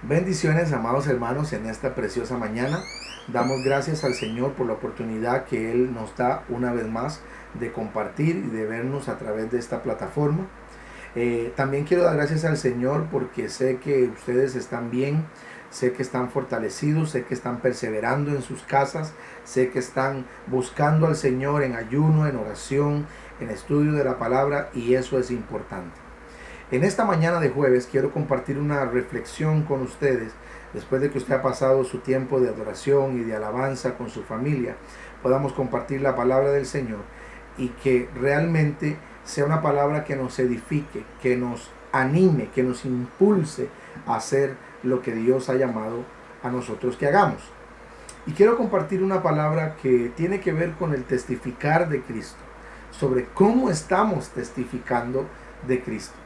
Bendiciones, amados hermanos, en esta preciosa mañana. Damos gracias al Señor por la oportunidad que Él nos da una vez más de compartir y de vernos a través de esta plataforma. También quiero dar gracias al Señor porque sé que ustedes están bien, sé que están fortalecidos, sé que están perseverando en sus casas, sé que están buscando al Señor en ayuno, en oración, en estudio de la palabra, y eso es importante. En esta mañana de jueves quiero compartir una reflexión con ustedes después de que usted ha pasado su tiempo de adoración y de alabanza con su familia. Podamos compartir la palabra del Señor y que realmente sea una palabra que nos edifique, que nos anime, que nos impulse a hacer lo que Dios ha llamado a nosotros que hagamos. Y quiero compartir una palabra que tiene que ver con el testificar de Cristo, sobre cómo estamos testificando de Cristo.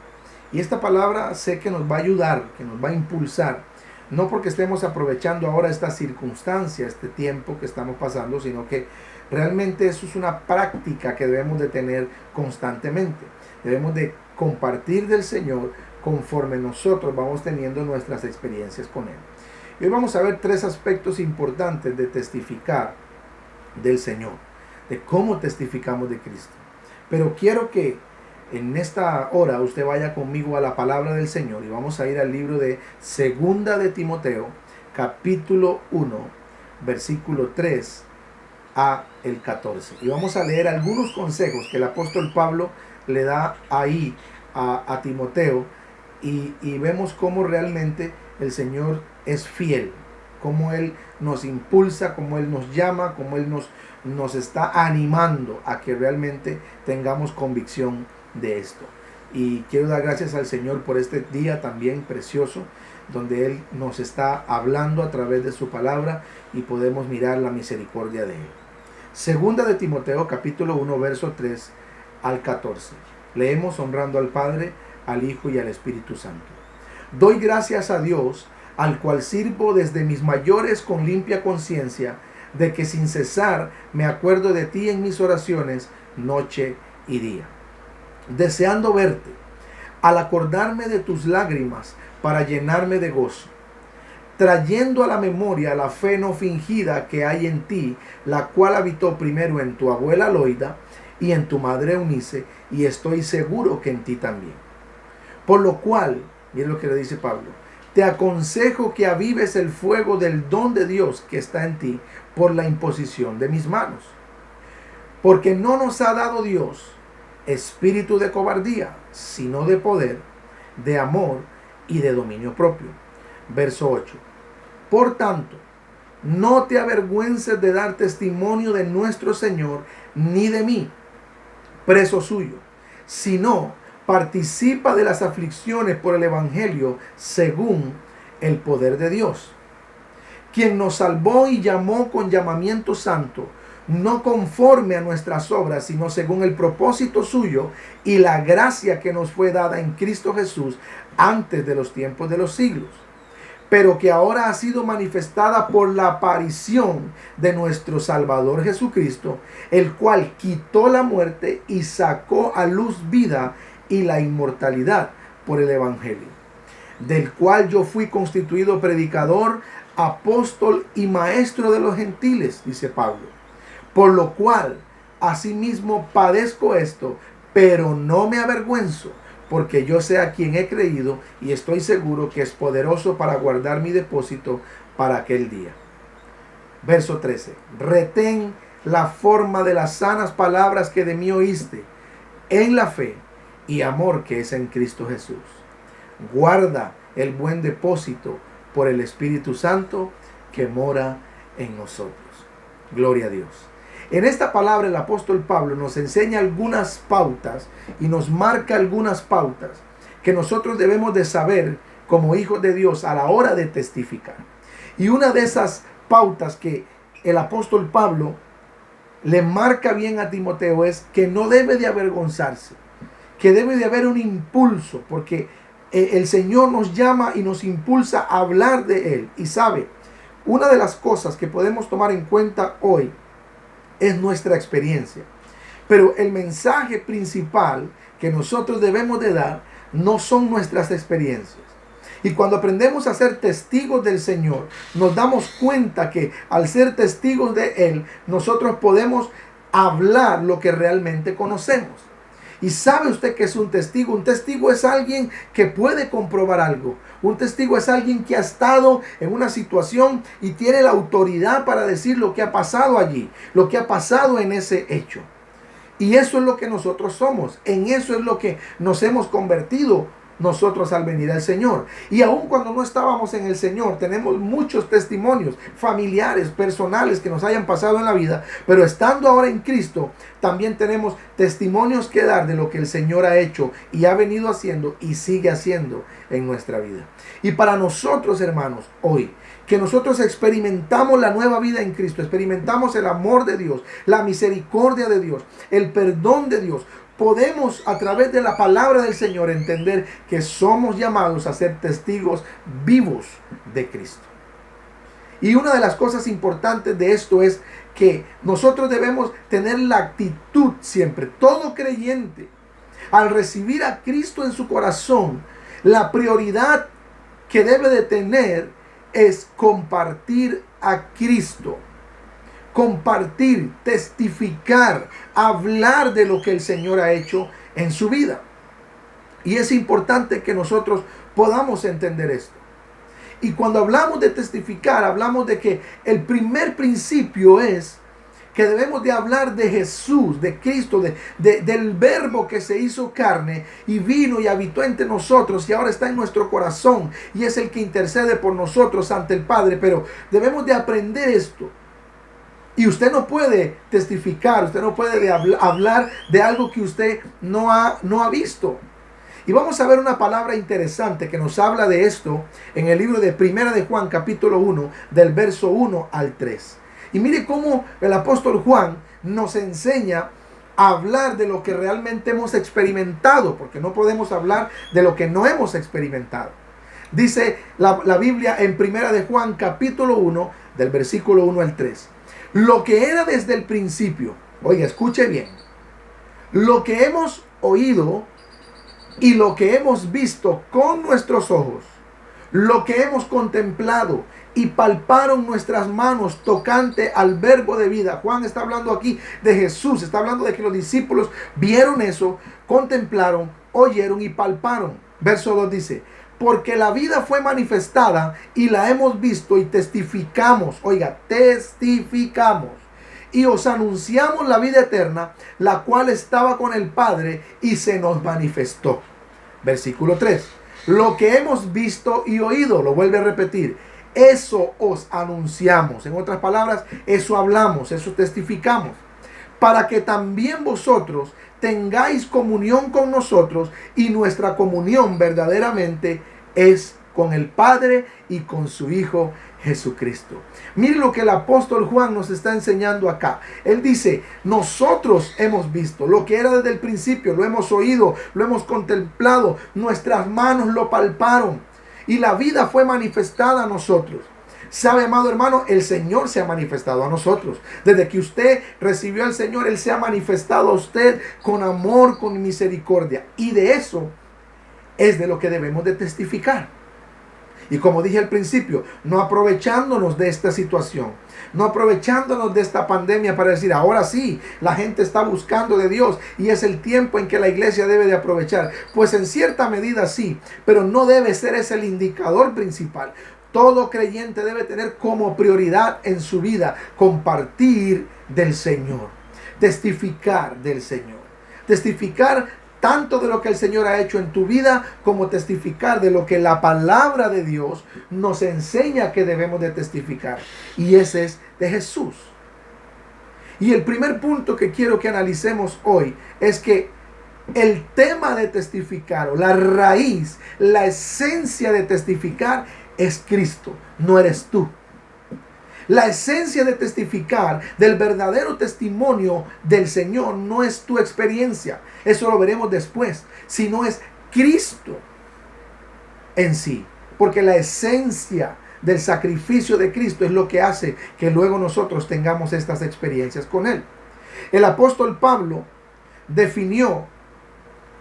Y esta palabra sé que nos va a ayudar, que nos va a impulsar, no porque estemos aprovechando ahora esta circunstancia, este tiempo que estamos pasando, sino que realmente eso es una práctica que debemos de tener constantemente. Debemos de compartir del Señor conforme nosotros vamos teniendo nuestras experiencias con Él. Y hoy vamos a ver tres aspectos importantes de testificar del Señor, de cómo testificamos de Cristo. Pero quiero que en esta hora usted vaya conmigo a la palabra del Señor y vamos a ir al libro de Segunda de Timoteo, capítulo 1, versículo 3 a el 14. Y vamos a leer algunos consejos que el apóstol Pablo le da ahí a Timoteo y vemos cómo realmente el Señor es fiel, cómo Él nos impulsa, cómo Él nos llama, cómo Él nos está animando a que realmente tengamos convicción de esto. Y quiero dar gracias al Señor por este día también precioso, donde Él nos está hablando a través de su palabra y podemos mirar la misericordia de Él. Segunda de Timoteo, capítulo 1, verso 3 al 14. Leemos honrando al Padre, al Hijo y al Espíritu Santo. Doy gracias a Dios, al cual sirvo desde mis mayores con limpia conciencia, de que sin cesar me acuerdo de ti en mis oraciones, noche y día, deseando verte, al acordarme de tus lágrimas para llenarme de gozo, trayendo a la memoria la fe no fingida que hay en ti, la cual habitó primero en tu abuela Loida y en tu madre Eunice, y estoy seguro que en ti también. Por lo cual, miren lo que le dice Pablo, te aconsejo que avives el fuego del don de Dios que está en ti por la imposición de mis manos. Porque no nos ha dado Dios espíritu de cobardía, sino de poder, de amor y de dominio propio. Verso 8. Por tanto, no te avergüences de dar testimonio de nuestro Señor, ni de mí, preso suyo, sino participa de las aflicciones por el Evangelio según el poder de Dios, quien nos salvó y llamó con llamamiento santo, no conforme a nuestras obras, sino según el propósito suyo y la gracia que nos fue dada en Cristo Jesús antes de los tiempos de los siglos, pero que ahora ha sido manifestada por la aparición de nuestro Salvador Jesucristo, el cual quitó la muerte y sacó a luz vida y la inmortalidad por el Evangelio, del cual yo fui constituido predicador, apóstol y maestro de los gentiles, dice Pablo. Por lo cual, asimismo padezco esto, pero no me avergüenzo, porque yo sé a quien he creído y estoy seguro que es poderoso para guardar mi depósito para aquel día. Verso 13. Retén la forma de las sanas palabras que de mí oíste, en la fe y amor que es en Cristo Jesús. Guarda el buen depósito por el Espíritu Santo que mora en nosotros. Gloria a Dios. En esta palabra el apóstol Pablo nos enseña algunas pautas y nos marca algunas pautas que nosotros debemos de saber como hijos de Dios a la hora de testificar. Y una de esas pautas que el apóstol Pablo le marca bien a Timoteo es que no debe de avergonzarse, que debe de haber un impulso, porque el Señor nos llama y nos impulsa a hablar de Él. Y sabe, una de las cosas que podemos tomar en cuenta hoy es nuestra experiencia. Pero el mensaje principal que nosotros debemos de dar no son nuestras experiencias. Y cuando aprendemos a ser testigos del Señor, nos damos cuenta que al ser testigos de Él, nosotros podemos hablar lo que realmente conocemos. ¿Y sabe usted qué es un testigo? Un testigo es alguien que puede comprobar algo. Un testigo es alguien que ha estado en una situación y tiene la autoridad para decir lo que ha pasado allí, lo que ha pasado en ese hecho. Y eso es lo que nosotros somos. En eso es lo que nos hemos convertido nosotros al venir al Señor. Y aun cuando no estábamos en el Señor, tenemos muchos testimonios familiares, personales que nos hayan pasado en la vida, pero estando ahora en Cristo, también tenemos testimonios que dar de lo que el Señor ha hecho y ha venido haciendo y sigue haciendo en nuestra vida. Y para nosotros, hermanos, hoy, que nosotros experimentamos la nueva vida en Cristo, experimentamos el amor de Dios, la misericordia de Dios, el perdón de Dios, podemos a través de la palabra del Señor entender que somos llamados a ser testigos vivos de Cristo. Y una de las cosas importantes de esto es que nosotros debemos tener la actitud siempre, todo creyente, al recibir a Cristo en su corazón, la prioridad que debe de tener es compartir a Cristo. Compartir, testificar, hablar de lo que el Señor ha hecho en su vida. Y es importante que nosotros podamos entender esto. Y cuando hablamos de testificar, hablamos de que el primer principio es que debemos de hablar de Jesús, de Cristo, del verbo que se hizo carne y vino y habitó entre nosotros y ahora está en nuestro corazón y es el que intercede por nosotros ante el Padre. Pero debemos de aprender esto. Y usted no puede testificar, usted no puede hablar de algo que usted no ha visto. Y vamos a ver una palabra interesante que nos habla de esto en el libro de Primera de Juan, capítulo 1, del verso 1 al 3. Y mire cómo el apóstol Juan nos enseña a hablar de lo que realmente hemos experimentado, porque no podemos hablar de lo que no hemos experimentado. Dice la Biblia en Primera de Juan, capítulo 1, del versículo 1 al 3. Lo que era desde el principio, oiga, escuche bien, lo que hemos oído y lo que hemos visto con nuestros ojos, lo que hemos contemplado y palparon nuestras manos tocante al verbo de vida. Juan está hablando aquí de Jesús, está hablando de que los discípulos vieron eso, contemplaron, oyeron y palparon. Verso 2 dice, porque la vida fue manifestada y la hemos visto y testificamos, oiga, testificamos. Y os anunciamos la vida eterna, la cual estaba con el Padre y se nos manifestó. Versículo 3. Lo que hemos visto y oído, lo vuelve a repetir, eso os anunciamos. En otras palabras, eso hablamos, eso testificamos. Para que también vosotros tengáis comunión con nosotros y nuestra comunión verdaderamente es con el Padre y con su Hijo Jesucristo. Mire lo que el apóstol Juan nos está enseñando acá. Él dice, nosotros hemos visto lo que era desde el principio, lo hemos oído, lo hemos contemplado, nuestras manos lo palparon y la vida fue manifestada a nosotros. ¿Sabe, amado hermano? El Señor se ha manifestado a nosotros. Desde que usted recibió al Señor, Él se ha manifestado a usted con amor, con misericordia. Y de eso es de lo que debemos de testificar. Y como dije al principio, no aprovechándonos de esta situación, no aprovechándonos de esta pandemia para decir, ahora sí, la gente está buscando de Dios y es el tiempo en que la iglesia debe de aprovechar. Pues en cierta medida sí, pero no debe ser ese el indicador principal. Todo creyente debe tener como prioridad en su vida compartir del Señor, testificar del Señor, testificar tanto de lo que el Señor ha hecho en tu vida como testificar de lo que la palabra de Dios nos enseña que debemos de testificar. Y ese es de Jesús. Y el primer punto que quiero que analicemos hoy es que el tema de testificar o la raíz, la esencia de testificar es Cristo, no eres tú. La esencia de testificar, del verdadero testimonio del Señor, no es tu experiencia. Eso lo veremos después. Sino es Cristo en sí. Porque la esencia del sacrificio de Cristo es lo que hace que luego nosotros tengamos estas experiencias con Él. El apóstol Pablo definió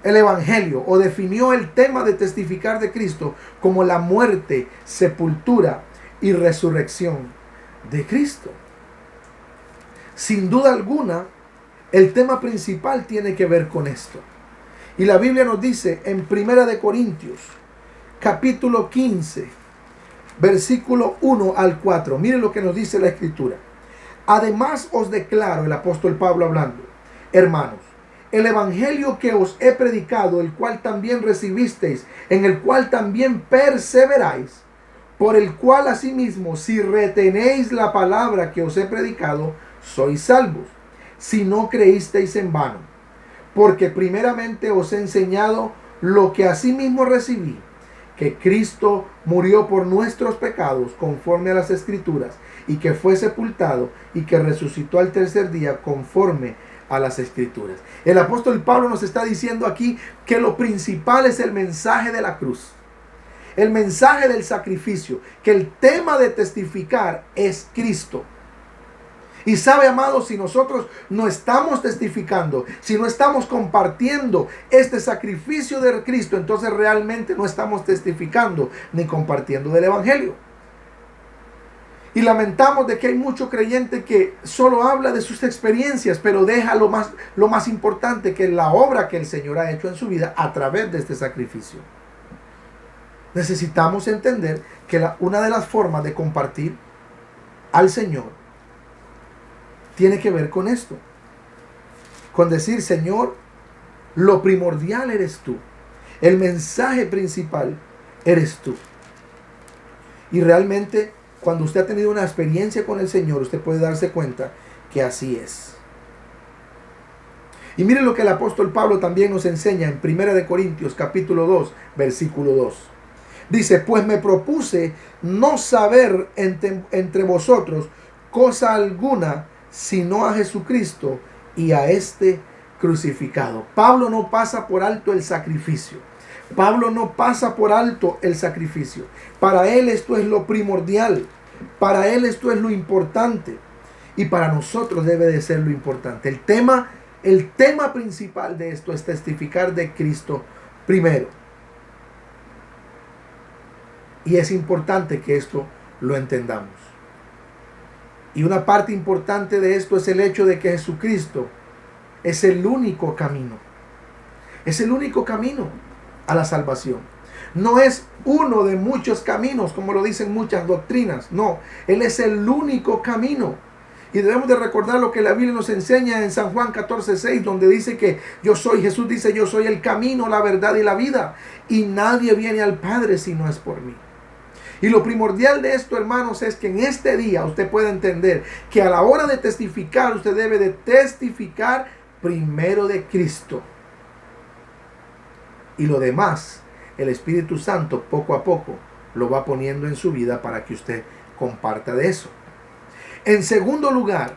el Evangelio o definió el tema de testificar de Cristo como la muerte, sepultura y resurrección de Cristo. Sin duda alguna, el tema principal tiene que ver con esto. Y la Biblia nos dice en 1 Corintios, capítulo 15, versículo 1 al 4. Miren lo que nos dice la Escritura. Además os declaro, el apóstol Pablo hablando, hermanos, el evangelio que os he predicado, el cual también recibisteis, en el cual también perseveráis, por el cual asimismo, si retenéis la palabra que os he predicado, sois salvos, si no creísteis en vano. Porque primeramente os he enseñado lo que asimismo recibí, que Cristo murió por nuestros pecados conforme a las Escrituras, y que fue sepultado y que resucitó al tercer día conforme a las Escrituras. El apóstol Pablo nos está diciendo aquí que lo principal es el mensaje de la cruz, el mensaje del sacrificio, que el tema de testificar es Cristo. Y sabe, amados, si nosotros no estamos testificando, si no estamos compartiendo este sacrificio de Cristo, entonces realmente no estamos testificando ni compartiendo del Evangelio. Y lamentamos de que hay mucho creyente que solo habla de sus experiencias, pero deja lo más importante, que es la obra que el Señor ha hecho en su vida a través de este sacrificio. Necesitamos entender que una de las formas de compartir al Señor tiene que ver con esto. Con decir, Señor, lo primordial eres tú. El mensaje principal eres tú. Y realmente, cuando usted ha tenido una experiencia con el Señor, usted puede darse cuenta que así es. Y miren lo que el apóstol Pablo también nos enseña en 1 Corintios capítulo 2, versículo 2. Dice, pues me propuse no saber entre vosotros cosa alguna, sino a Jesucristo y a este crucificado. Pablo no pasa por alto el sacrificio. Pablo no pasa por alto el sacrificio. Para él esto es lo primordial. Para él esto es lo importante. Y para nosotros debe de ser lo importante. El tema principal de esto es testificar de Cristo primero. Y es importante que esto lo entendamos. Y una parte importante de esto es el hecho de que Jesucristo es el único camino. Es el único camino a la salvación. No es uno de muchos caminos, como lo dicen muchas doctrinas. No, Él es el único camino. Y debemos de recordar lo que la Biblia nos enseña en San Juan 14:6, donde dice que Jesús dice, yo soy el camino, la verdad y la vida. Y nadie viene al Padre si no es por mí. Y lo primordial de esto, hermanos, es que en este día usted pueda entender que a la hora de testificar, usted debe de testificar primero de Cristo. Y lo demás, el Espíritu Santo poco a poco lo va poniendo en su vida para que usted comparta de eso. En segundo lugar,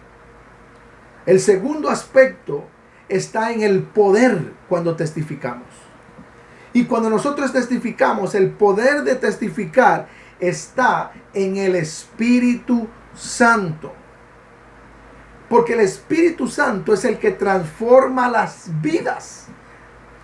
el segundo aspecto está en el poder cuando testificamos. Y cuando nosotros testificamos, el poder de testificar está en el Espíritu Santo. Porque el Espíritu Santo es el que transforma las vidas.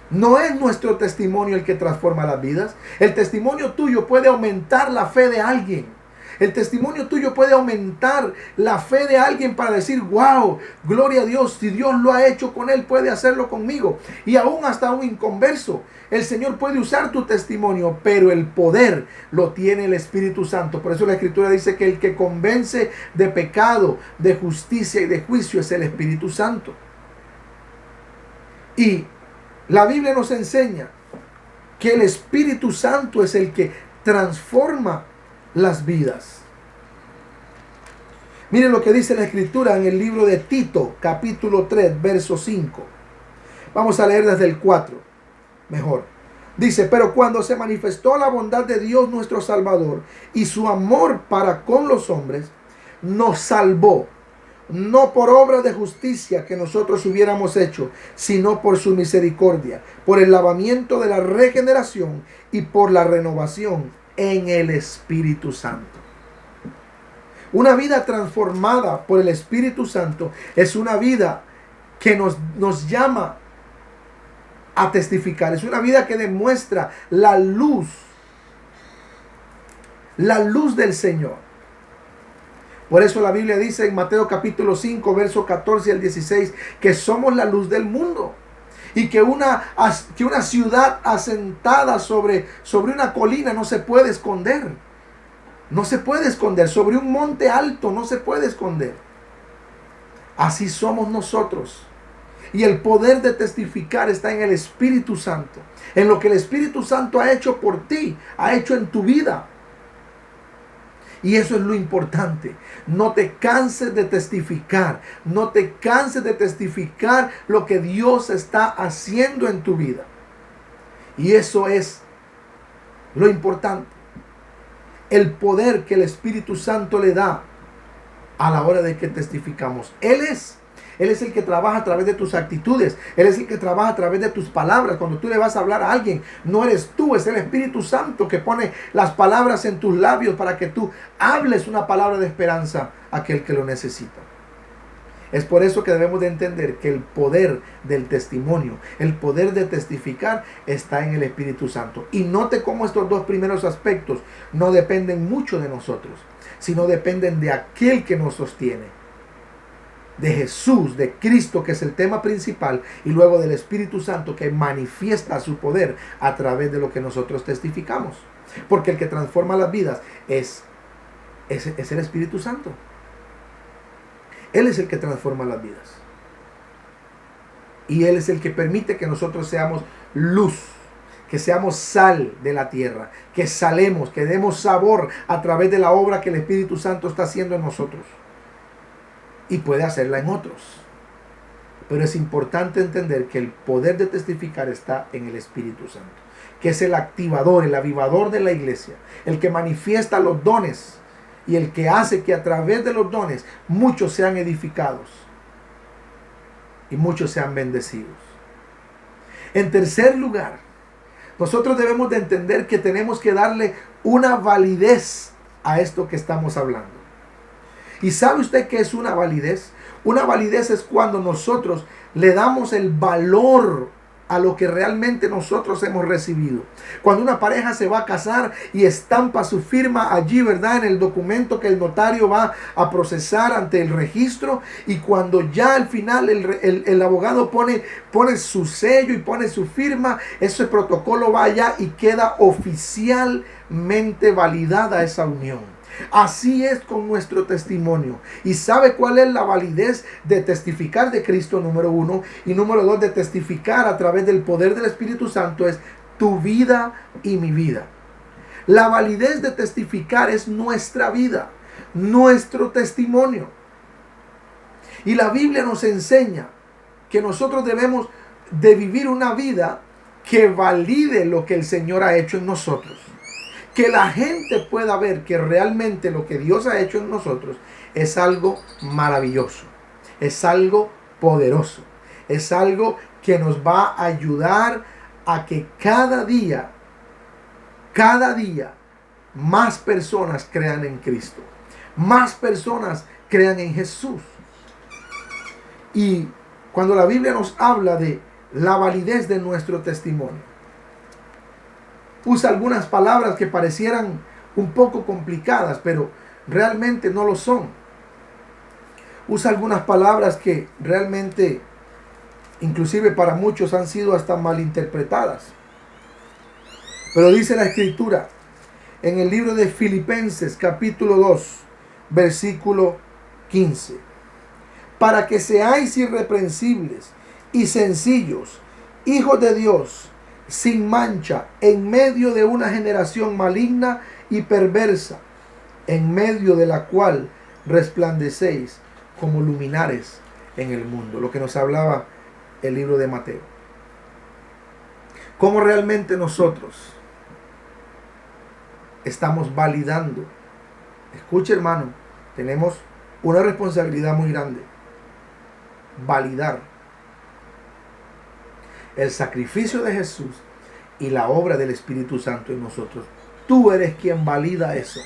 No es nuestro testimonio el que transforma las vidas. El testimonio tuyo puede aumentar la fe de alguien. El testimonio tuyo puede aumentar la fe de alguien para decir, wow, gloria a Dios, si Dios lo ha hecho con él, puede hacerlo conmigo. Y aún hasta un inconverso, el Señor puede usar tu testimonio, pero el poder lo tiene el Espíritu Santo. Por eso la Escritura dice que el que convence de pecado, de justicia y de juicio es el Espíritu Santo. Y la Biblia nos enseña que el Espíritu Santo es el que transforma las vidas. Miren lo que dice la Escritura en el libro de Tito, capítulo 3, verso 5. Vamos a leer desde el 4, mejor. Dice, pero cuando se manifestó la bondad de Dios nuestro Salvador y su amor para con los hombres, nos salvó, no por obra de justicia que nosotros hubiéramos hecho, sino por su misericordia, por el lavamiento de la regeneración y por la renovación en el Espíritu Santo. Una vida transformada por el Espíritu Santo es una vida que nos llama a testificar. Es una vida que demuestra la luz del Señor. Por eso la Biblia dice en Mateo capítulo 5, verso 14 al 16, que somos la luz del mundo. Y que una ciudad asentada sobre una colina no se puede esconder. No se puede esconder. Sobre un monte alto no se puede esconder. Así somos nosotros. Y el poder de testificar está en el Espíritu Santo. En lo que el Espíritu Santo ha hecho por ti, ha hecho en tu vida. Y eso es lo importante. No te canses de testificar. No te canses de testificar lo que Dios está haciendo en tu vida. Y eso es lo importante. El poder que el Espíritu Santo le da a la hora de que testificamos. Él es el que trabaja a través de tus actitudes. Él es el que trabaja a través de tus palabras. Cuando tú le vas a hablar a alguien, no eres tú, es el Espíritu Santo que pone las palabras en tus labios para que tú hables una palabra de esperanza a aquel que lo necesita. Es por eso que debemos de entender que el poder del testimonio, el poder de testificar está en el Espíritu Santo. Y note cómo estos dos primeros aspectos no dependen mucho de nosotros, sino dependen de aquel que nos sostiene. De Jesús, de Cristo, que es el tema principal, y luego del Espíritu Santo que manifiesta su poder a través de lo que nosotros testificamos. Porque el que transforma las vidas es el Espíritu Santo. Él es el que transforma las vidas. Y Él es el que permite que nosotros seamos luz, que seamos sal de la tierra, que salemos, que demos sabor a través de la obra que el Espíritu Santo está haciendo en nosotros. Y puede hacerla en otros. Pero es importante entender que el poder de testificar está en el Espíritu Santo, que es el activador, el avivador de la iglesia, el que manifiesta los dones y el que hace que a través de los dones muchos sean edificados y muchos sean bendecidos. En tercer lugar, nosotros debemos de entender que tenemos que darle una validez a esto que estamos hablando. ¿Y sabe usted qué es una validez? Una validez es cuando nosotros le damos el valor a lo que realmente nosotros hemos recibido. Cuando una pareja se va a casar y estampa su firma allí, ¿verdad? En el documento que el notario va a procesar ante el registro, y cuando ya al final el abogado pone su sello y pone su firma, ese protocolo va allá y queda oficialmente validada esa unión. Así es con nuestro testimonio. ¿Y sabe cuál es la validez de testificar de Cristo? Número uno. Y número dos, de testificar a través del poder del Espíritu Santo es tu vida y mi vida. La validez de testificar es nuestra vida, nuestro testimonio. Y la Biblia nos enseña que nosotros debemos de vivir una vida que valide lo que el Señor ha hecho en nosotros. Que la gente pueda ver que realmente lo que Dios ha hecho en nosotros es algo maravilloso, es algo poderoso, es algo que nos va a ayudar a que cada día, más personas crean en Cristo, más personas crean en Jesús. Y cuando la Biblia nos habla de la validez de nuestro testimonio, usa algunas palabras que parecieran un poco complicadas, pero realmente no lo son. Usa algunas palabras que realmente, inclusive para muchos, han sido hasta malinterpretadas. Pero dice la Escritura en el libro de Filipenses capítulo 2, versículo 15: para que seáis irreprensibles y sencillos, hijos de Dios, sin mancha, en medio de una generación maligna y perversa, en medio de la cual resplandecéis como luminares en el mundo. Lo que nos hablaba el libro de Mateo. ¿Cómo realmente nosotros estamos validando? Escuche, hermano, tenemos una responsabilidad muy grande. Validar el sacrificio de Jesús y la obra del Espíritu Santo en nosotros. Tú eres quien valida eso.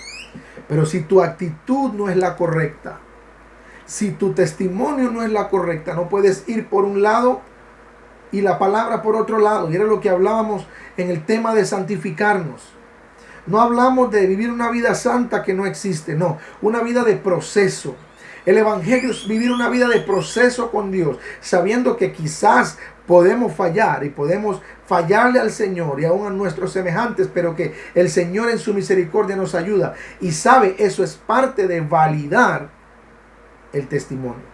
Pero si tu actitud no es la correcta, si tu testimonio no es la correcta, no puedes ir por un lado y la palabra por otro lado. Y era lo que hablábamos en el tema de santificarnos. No hablamos de vivir una vida santa que no existe, no, una vida de proceso. El evangelio es vivir una vida de proceso con Dios, sabiendo que quizás podemos fallar y podemos fallarle al Señor y aún a nuestros semejantes, pero que el Señor en su misericordia nos ayuda. Y sabe, eso es parte de validar el testimonio.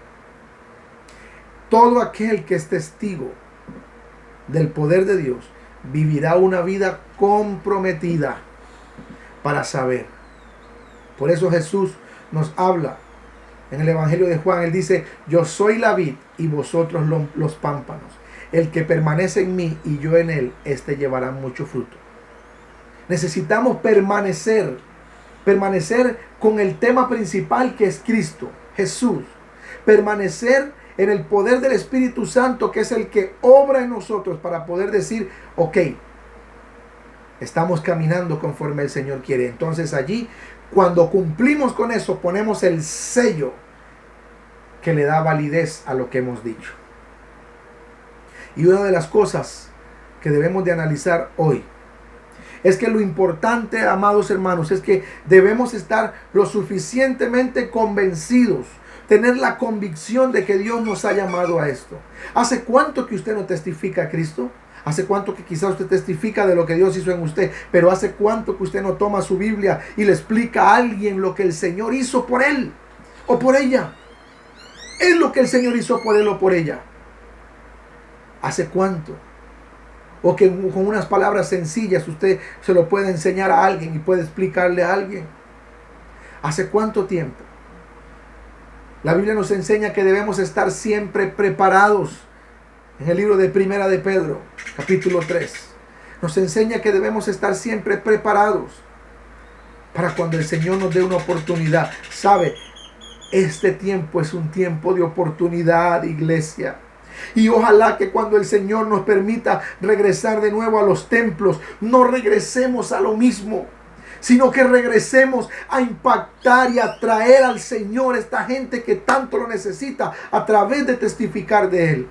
Todo aquel que es testigo del poder de Dios vivirá una vida comprometida para saber. Por eso Jesús nos habla en el Evangelio de Juan. Él dice: yo soy la vid y vosotros los pámpanos. El que permanece en mí y yo en él, éste llevará mucho fruto. Necesitamos permanecer con el tema principal, que es Cristo, Jesús. Permanecer en el poder del Espíritu Santo, que es el que obra en nosotros para poder decir: ok, estamos caminando conforme el Señor quiere. Entonces allí, cuando cumplimos con eso, ponemos el sello que le da validez a lo que hemos dicho. Y una de las cosas que debemos de analizar hoy es que lo importante, amados hermanos, es que debemos estar lo suficientemente convencidos, tener la convicción de que Dios nos ha llamado a esto. ¿Hace cuánto que usted no testifica a Cristo? ¿Hace cuánto que quizás usted testifica de lo que Dios hizo en usted? Pero ¿hace cuánto que usted no toma su Biblia y le explica a alguien lo que el Señor hizo por él o por ella? Es lo que el Señor hizo por él o por ella. ¿Hace cuánto? O que con unas palabras sencillas usted se lo puede enseñar a alguien y puede explicarle a alguien. ¿Hace cuánto tiempo? La Biblia nos enseña que debemos estar siempre preparados. En el libro de Primera de Pedro, capítulo 3, nos enseña que debemos estar siempre preparados para cuando el Señor nos dé una oportunidad. ¿Sabe? Este tiempo es un tiempo de oportunidad, iglesia. Y ojalá que cuando el Señor nos permita regresar de nuevo a los templos, no regresemos a lo mismo, sino que regresemos a impactar y a traer al Señor esta gente que tanto lo necesita a través de testificar de Él.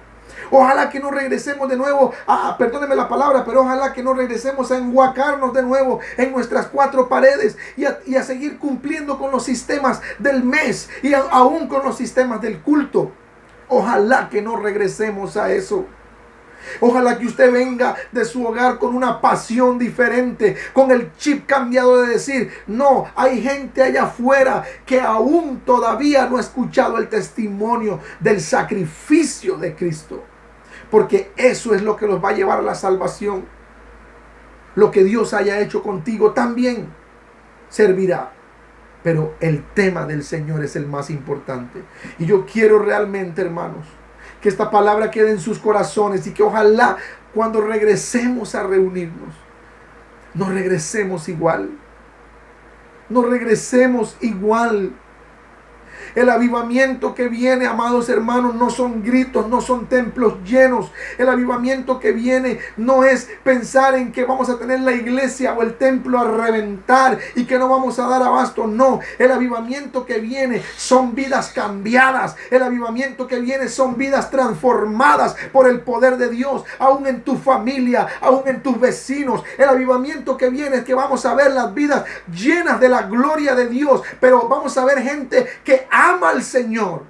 Ojalá que no regresemos de nuevo perdóneme la palabra, pero ojalá que no regresemos a enhuacarnos de nuevo en nuestras cuatro paredes y a seguir cumpliendo con los sistemas del mes y aún con los sistemas del culto. Ojalá que no regresemos a eso. Ojalá que usted venga de su hogar con una pasión diferente, con el chip cambiado de decir: no, hay gente allá afuera que aún todavía no ha escuchado el testimonio del sacrificio de Cristo. Porque eso es lo que los va a llevar a la salvación. Lo que Dios haya hecho contigo también servirá. Pero el tema del Señor es el más importante. Y yo quiero realmente, hermanos, que esta palabra quede en sus corazones y que ojalá cuando regresemos a reunirnos, no regresemos igual. No regresemos igual. El avivamiento que viene, amados hermanos, no son gritos, no son templos llenos. El avivamiento que viene no es pensar en que vamos a tener la iglesia o el templo a reventar y que no vamos a dar abasto. No, el avivamiento que viene son vidas cambiadas. El avivamiento que viene son vidas transformadas por el poder de Dios, aún en tu familia, aún en tus vecinos. El avivamiento que viene es que vamos a ver las vidas llenas de la gloria de Dios, pero vamos a ver gente que ama al Señor.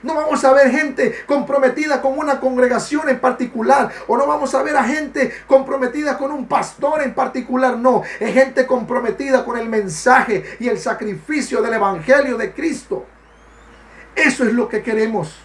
No vamos a ver gente comprometida con una congregación en particular, o no vamos a ver a gente comprometida con un pastor en particular. No, es gente comprometida con el mensaje y el sacrificio del evangelio de Cristo. Eso es lo que queremos.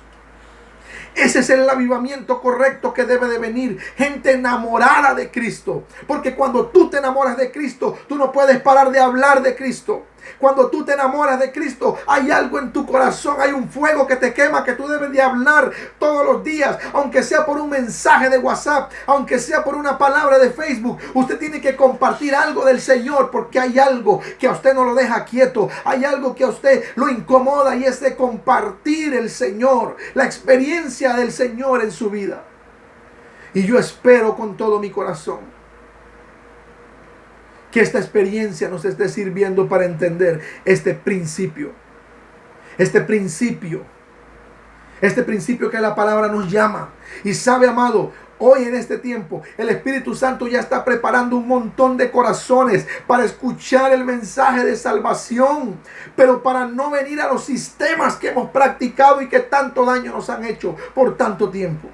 Ese es el avivamiento correcto que debe de venir. Gente enamorada de Cristo. Porque cuando tú te enamoras de Cristo, tú no puedes parar de hablar de Cristo. Cuando tú te enamoras de Cristo, hay algo en tu corazón, hay un fuego que te quema, que tú debes de hablar todos los días, aunque sea por un mensaje de WhatsApp, aunque sea por una palabra de Facebook. Usted tiene que compartir algo del Señor, porque hay algo que a usted no lo deja quieto, hay algo que a usted lo incomoda, y es de compartir el Señor, la experiencia del Señor en su vida. Y yo espero con todo mi corazón que esta experiencia nos esté sirviendo para entender este principio que la palabra nos llama. Y sabe, amado, Hoy en este tiempo, el Espíritu Santo ya está preparando un montón de corazones para escuchar el mensaje de salvación, pero para no venir a los sistemas que hemos practicado y que tanto daño nos han hecho por tanto tiempo,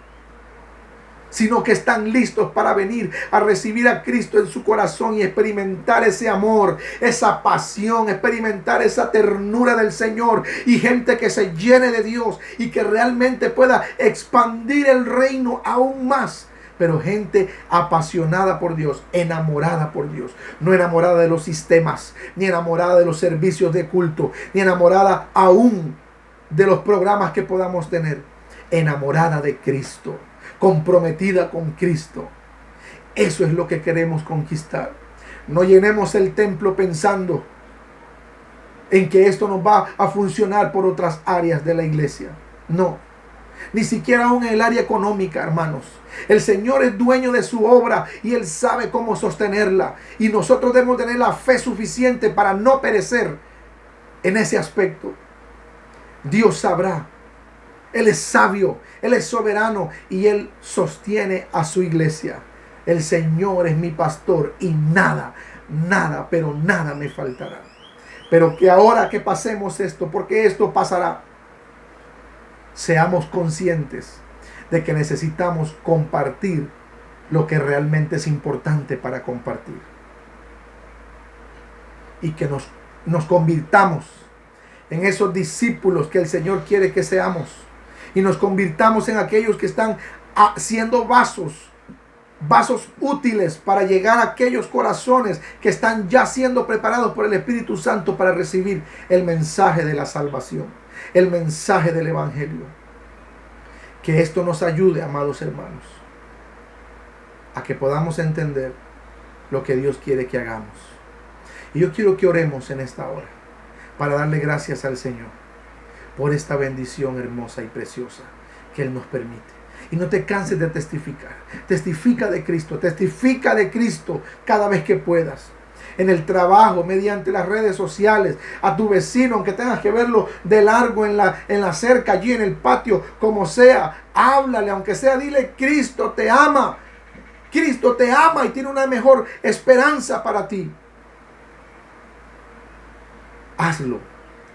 sino que están listos para venir a recibir a Cristo en su corazón y experimentar ese amor, esa pasión, experimentar esa ternura del Señor, y gente que se llene de Dios y que realmente pueda expandir el reino aún más. Pero gente apasionada por Dios, enamorada por Dios, no enamorada de los sistemas, ni enamorada de los servicios de culto, ni enamorada aún de los programas que podamos tener, enamorada de Cristo, comprometida con Cristo. Eso es lo que queremos conquistar. No llenemos el templo pensando en que esto nos va a funcionar por otras áreas de la iglesia. No, ni siquiera aún en el área económica, hermanos. El Señor es dueño de su obra y Él sabe cómo sostenerla. Y nosotros debemos tener la fe suficiente para no perecer en ese aspecto. Dios sabrá. Él es sabio, Él es soberano y Él sostiene a su iglesia. El Señor es mi pastor y nada, nada, pero nada me faltará. Pero que ahora que pasemos esto, porque esto pasará, seamos conscientes de que necesitamos compartir lo que realmente es importante para compartir. Y que nos convirtamos en esos discípulos que el Señor quiere que seamos. Y nos convirtamos en aquellos que están siendo vasos útiles para llegar a aquellos corazones que están ya siendo preparados por el Espíritu Santo para recibir el mensaje de la salvación, el mensaje del Evangelio. Que esto nos ayude, amados hermanos, a que podamos entender lo que Dios quiere que hagamos. Y yo quiero que oremos en esta hora para darle gracias al Señor por esta bendición hermosa y preciosa que Él nos permite. Y no te canses de testificar. Testifica de Cristo. Testifica de Cristo cada vez que puedas. En el trabajo, mediante las redes sociales, a tu vecino, aunque tengas que verlo de largo en la cerca, allí en el patio, como sea, háblale, aunque sea, dile: Cristo te ama. Cristo te ama y tiene una mejor esperanza para ti. Hazlo.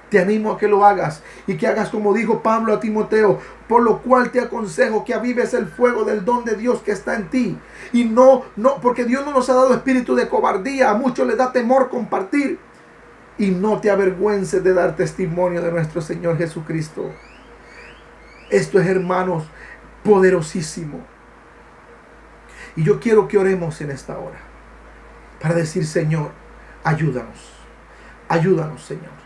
Te animo a que lo hagas y que hagas como dijo Pablo a Timoteo: por lo cual te aconsejo que avives el fuego del don de Dios que está en ti. Y no, porque Dios no nos ha dado espíritu de cobardía. A muchos les da temor compartir. Y no te avergüences de dar testimonio de nuestro Señor Jesucristo. Esto es, hermanos, poderosísimo. Y yo quiero que oremos en esta hora para decir: Señor, ayúdanos. Ayúdanos, Señor.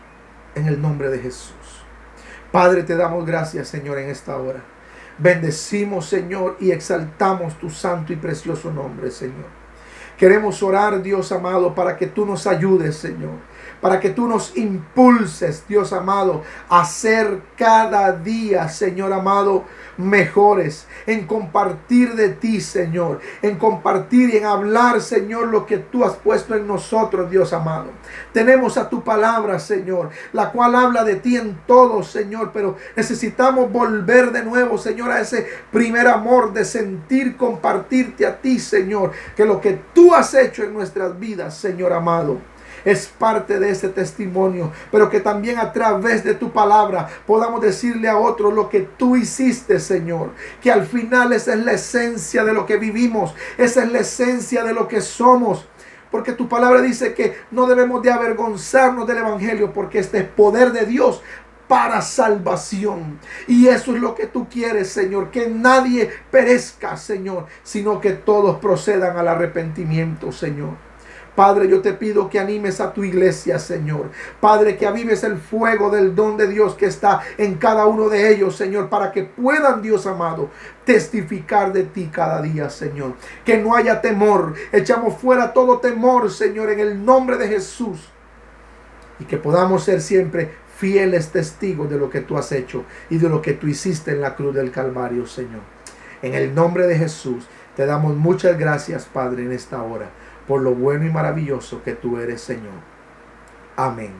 En el nombre de Jesús. Padre, te damos gracias, Señor, en esta hora. Bendecimos, Señor, y exaltamos tu santo y precioso nombre, Señor. Queremos orar, Dios amado, para que tú nos ayudes, Señor. Para que tú nos impulses, Dios amado, a ser cada día, Señor amado, mejores. En compartir de ti, Señor. En compartir y en hablar, Señor, lo que tú has puesto en nosotros, Dios amado. Tenemos a tu palabra, Señor, la cual habla de ti en todo, Señor. Pero necesitamos volver de nuevo, Señor, a ese primer amor de sentir, compartirte a ti, Señor. Que lo que tú has hecho en nuestras vidas, Señor amado, es parte de ese testimonio, pero que también a través de tu palabra podamos decirle a otros lo que tú hiciste, Señor. Que al final esa es la esencia de lo que vivimos, esa es la esencia de lo que somos. Porque tu palabra dice que no debemos de avergonzarnos del Evangelio, porque este es poder de Dios para salvación. Y eso es lo que tú quieres, Señor, que nadie perezca, Señor, sino que todos procedan al arrepentimiento, Señor. Padre, yo te pido que animes a tu iglesia, Señor. Padre, que avives el fuego del don de Dios que está en cada uno de ellos, Señor, para que puedan, Dios amado, testificar de ti cada día, Señor. Que no haya temor. Echamos fuera todo temor, Señor, en el nombre de Jesús. Y que podamos ser siempre fieles testigos de lo que tú has hecho y de lo que tú hiciste en la cruz del Calvario, Señor. En el nombre de Jesús, te damos muchas gracias, Padre, en esta hora, por lo bueno y maravilloso que tú eres, Señor. Amén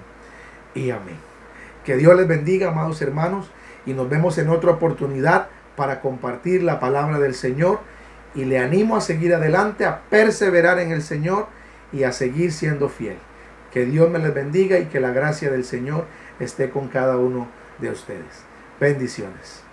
y amén. Que Dios les bendiga, amados hermanos, y nos vemos en otra oportunidad para compartir la palabra del Señor y le animo a seguir adelante, a perseverar en el Señor y a seguir siendo fiel. Que Dios me les bendiga y que la gracia del Señor esté con cada uno de ustedes. Bendiciones.